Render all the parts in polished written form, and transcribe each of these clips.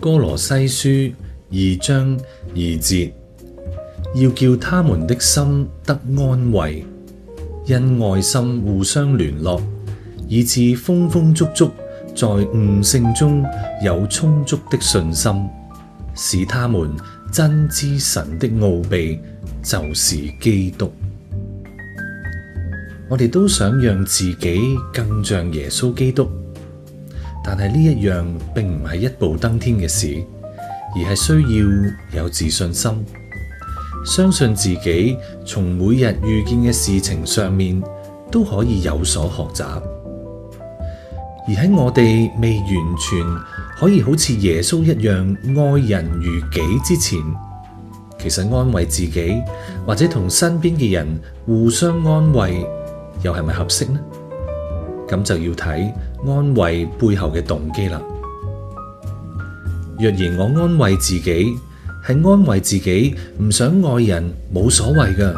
歌羅西書2章2節，要叫他們的心得安慰，因愛心互相聯絡，以致豐豐足足在悟性中有充足的信心，使他們真知神的奧秘，就是基督。我哋都想讓自己更像耶穌基督，但係呢一樣並唔係一步登天嘅事，而係需要有自信心，相信自己從每日遇見嘅事情上面都可以有所學習。而喺我哋未完全可以好似耶穌一樣愛人如己之前，其實安慰自己或者同身邊嘅人互相安慰，又係咪合適呢？咁就要睇安慰背後嘅動機啦。若然我安慰自己係安慰自己唔想愛人，冇所謂㗎，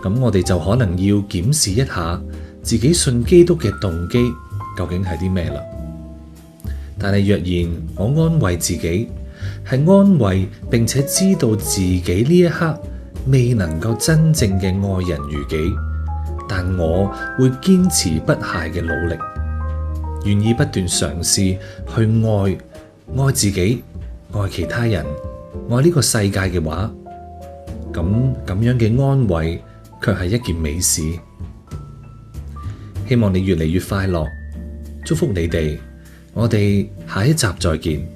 咁我哋就可能要檢視一下自己信基督嘅動機究竟係啲咩啦。但係若然我安慰自己係安慰並且知道自己呢一刻未能夠真正嘅愛人如己，但我會堅持不懈嘅努力，願意不斷嘗試去愛自己、愛其他人、愛呢個世界嘅話，咁樣嘅安慰卻係一件美事。希望你越嚟越快樂，祝福你哋，我哋下一集再見。